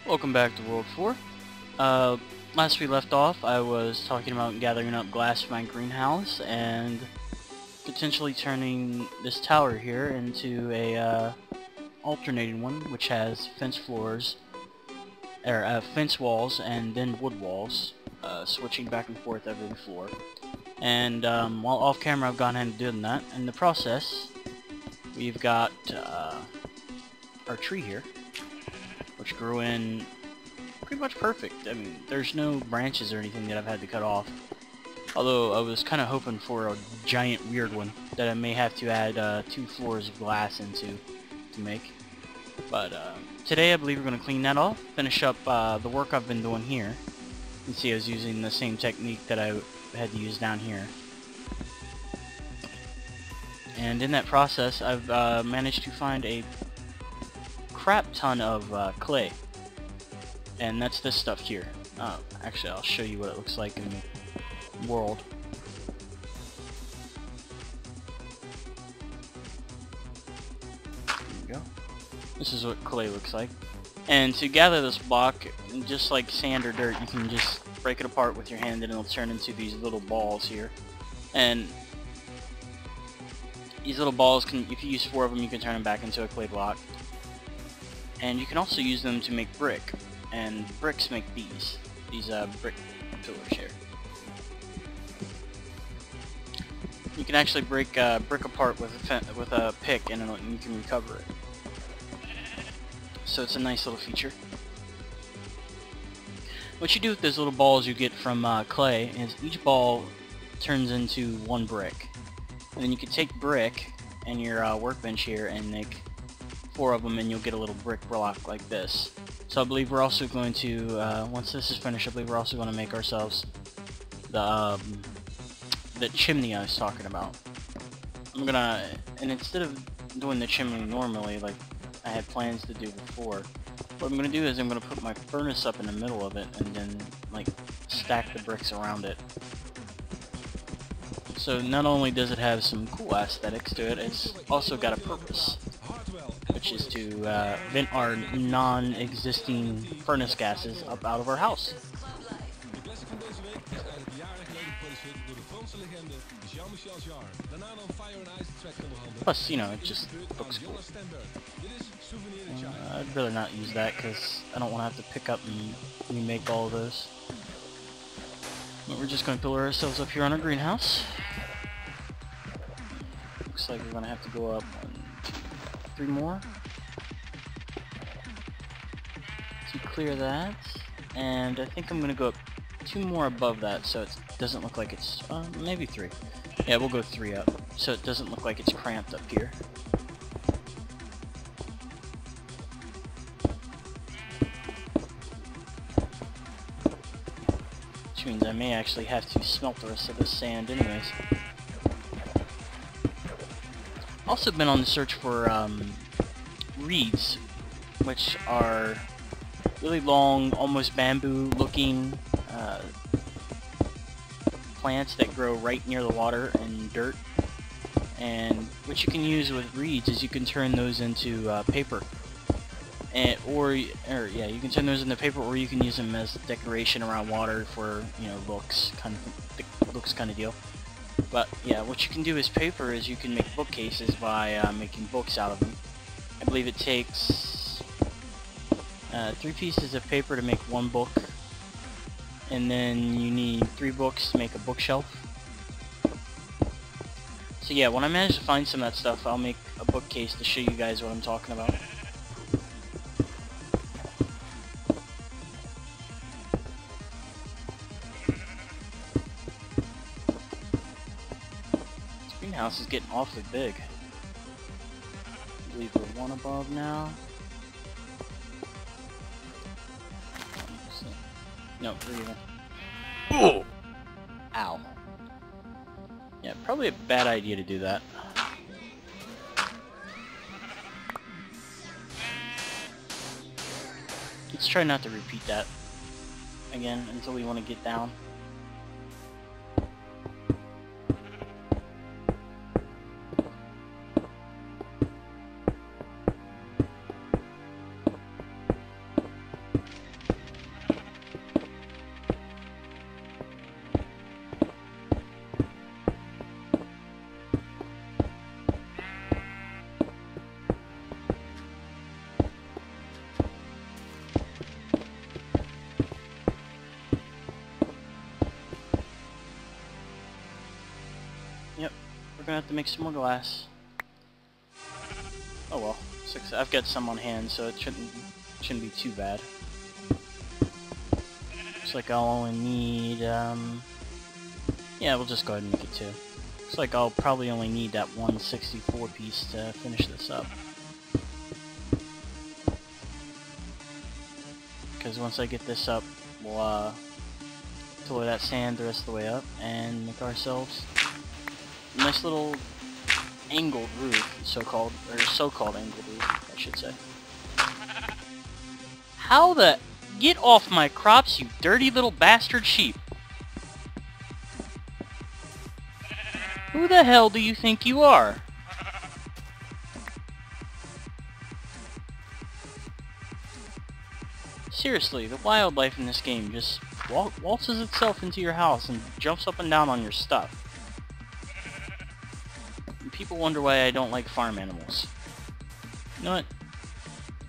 Welcome back to World 4. Last we left off, I was talking about gathering up glass for my greenhouse and potentially turning this tower here into a alternating one, which has fence floors, or fence walls and then wood walls, switching back and forth every floor. And while off camera, I've gone ahead and done that. In the process, we've got our tree here, which grew in pretty much perfect. I mean, there's no branches or anything that I've had to cut off. Although I was kind of hoping for a giant weird one that I may have to add 2 floors of glass into to make. But today I believe we're going to clean that off, finish up the work I've been doing here. You can see I was using the same technique that I had to use down here. And in that process, I've managed to find a crap ton of clay. And that's this stuff here. Actually, I'll show you what it looks like in the world. There we go. This is what clay looks like. And to gather this block, just like sand or dirt, you can just break it apart with your hand and it'll turn into these little balls here. And these little balls, if you use 4 of them, you can turn them back into a clay block. And you can also use them to make brick. And bricks make these brick pillars here. You can actually break brick apart with a pick, and you can recover it. So it's a nice little feature. What you do with those little balls you get from clay is each ball turns into 1 brick, and then you can take brick and your workbench here and make 4 of them, and you'll get a little brick block like this. So I believe we're also going to, once this is finished, I believe we're also going to make ourselves the chimney I was talking about. And instead of doing the chimney normally, like I had plans to do before, what I'm going to do is I'm going to put my furnace up in the middle of it, and then, like, stack the bricks around it. So not only does it have some cool aesthetics to it, it's also got a purpose, which is to vent our non-existing furnace gases up out of our house. Plus, you know, it just looks cool. I'd rather not use that because I don't want to have to pick up and remake all of those. But we're just going to pillar ourselves up here on our greenhouse. Looks like we're going to have to go up 1, 2, 3 more to clear that, and I think I'm gonna go up 2 more above that so it doesn't look like it's maybe 3. Yeah, we'll go 3 up so it doesn't look like it's cramped up here. Which means I may actually have to smelt the rest of this sand anyways. Also been on the search for reeds, which are really long, almost bamboo-looking plants that grow right near the water and dirt. And what you can use with reeds is you can turn those into paper, or you can turn those into paper, or you can use them as decoration around water for, you know, looks kind of deal. But yeah, what you can do as paper is you can make bookcases by making books out of them. I believe it takes 3 pieces of paper to make 1 book, and then you need 3 books to make a bookshelf. So yeah, when I manage to find some of that stuff, I'll make a bookcase to show you guys what I'm talking about. House is getting awfully big. I believe we're 1 above now. No, 3 even. Oh! Ow. Yeah, probably a bad idea to do that. Let's try not to repeat that again until we want to get down. gonna have to make some more glass. Oh well, I've got some on hand, so it shouldn't be too bad. Looks like I'll only need, yeah, we'll just go ahead and make it 2. Looks like I'll probably only need that 164 piece to finish this up. Because once I get this up, we'll fill that sand the rest of the way up and make ourselves a nice little angled roof, so-called angled roof, I should say. How the... Get off my crops, you dirty little bastard sheep! Who the hell do you think you are? Seriously, the wildlife in this game just waltzes itself into your house and jumps up and down on your stuff. And people wonder why I don't like farm animals. You know what?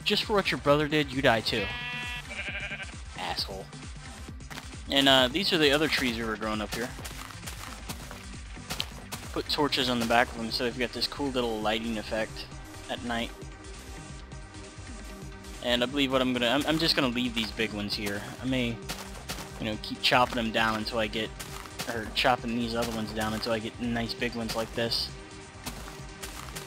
Just for what your brother did, you die too. Asshole. And these are the other trees we were growing up here. Put torches on the back of them so they've got this cool little lighting effect at night. And I believe what I'm just gonna leave these big ones here. I may, you know, keep chopping them down until I get, or chopping these other ones down until I get nice big ones like this.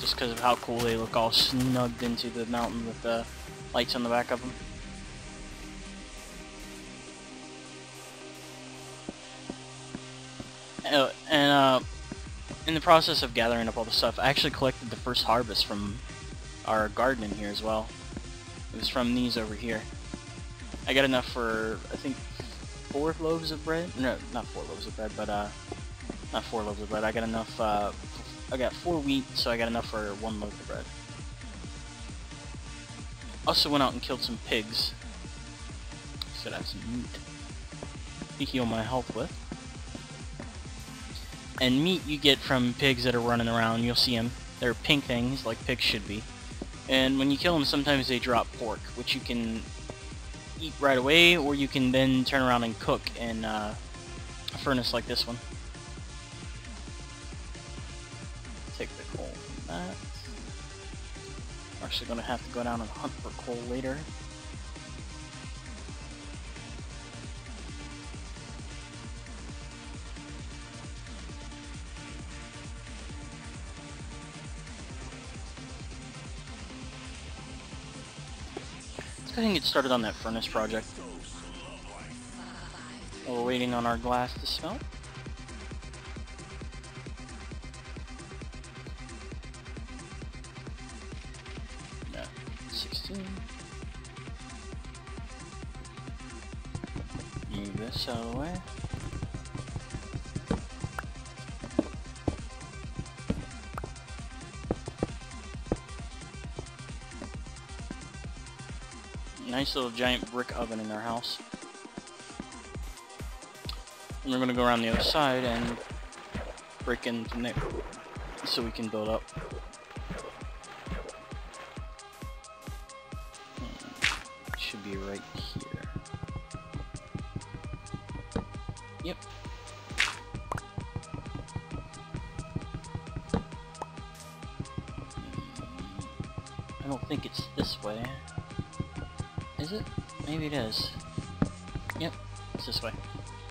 Just because of how cool they look, all snugged into the mountain with the lights on the back of them. And in the process of gathering up all the stuff, I actually collected the first harvest from our garden in here as well. It was from these over here. I got enough for, I think, 4 loaves of bread? No, not 4 loaves of bread, but, not 4 loaves of bread. I got enough, I got 4 wheat, so I got enough for 1 loaf of bread. Also went out and killed some pigs. So I have some meat to heal my health with. And meat you get from pigs that are running around. You'll see them. They're pink things, like pigs should be. And when you kill them, sometimes they drop pork, which you can eat right away, or you can then turn around and cook in a furnace like this one. Take the coal from that. I'm actually going to have to go down and hunt for coal later. Let's go ahead and get started on that furnace project. While we're waiting on our glass to smelt. Yeah, 16. Move this out of the way. Nice little giant brick oven in our house. And we're gonna go around the other side and break into Nick so we can build up. It should be right here. Yep. I don't think it's this way. Is it? Maybe it is. Yep, it's this way.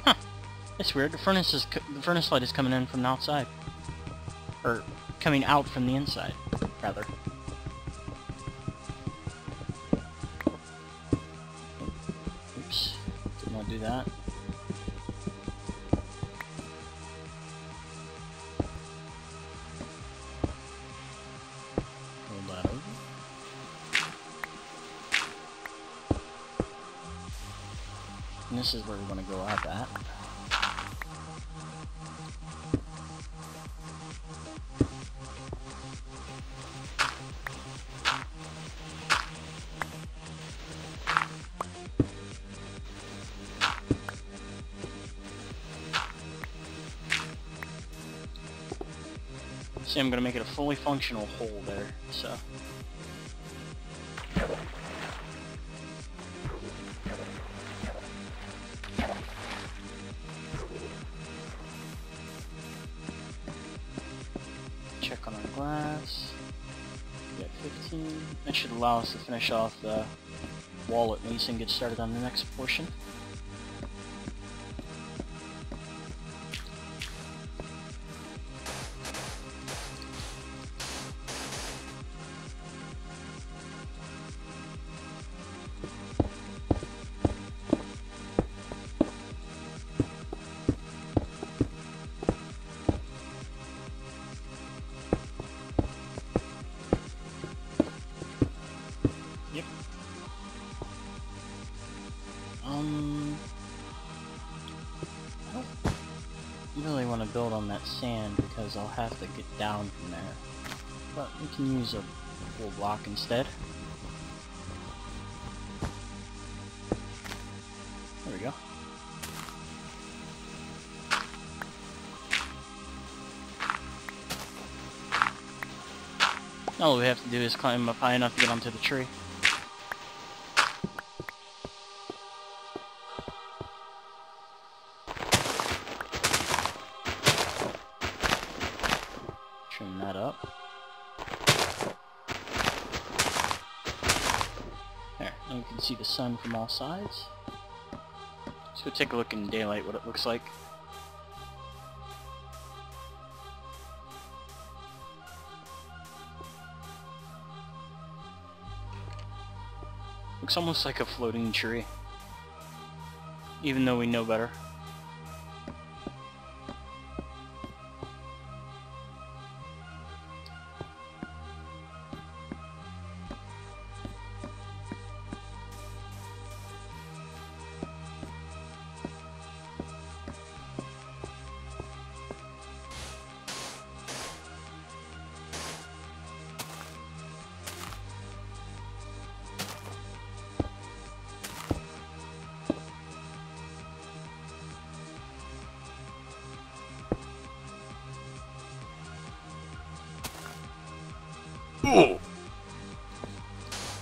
Huh. It's weird. The furnace light is coming in from the outside. Or coming out from the inside, rather. Oops. Did not do that. Roll that over. And this is where we want to go up at. See, I'm going to make it a fully functional hole there, so... And that should allow us to finish off the wall at least and get started on the next portion. Yep. I don't really want to build on that sand because I'll have to get down from there. But we can use a full block instead. There we go. All we have to do is climb up high enough to get onto the tree. Trim that up. There, now you can see the sun from all sides. Let's go take a look in daylight what it looks like. Looks almost like a floating tree, even though we know better.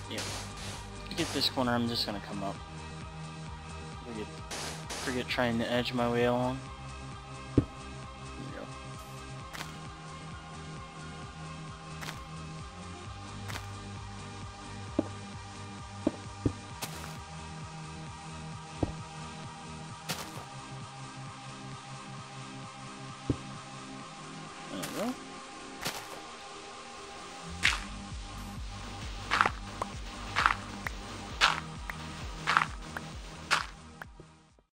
Yeah. To get this corner, I'm just gonna come up. Forget trying to edge my way along. There we go. There we go.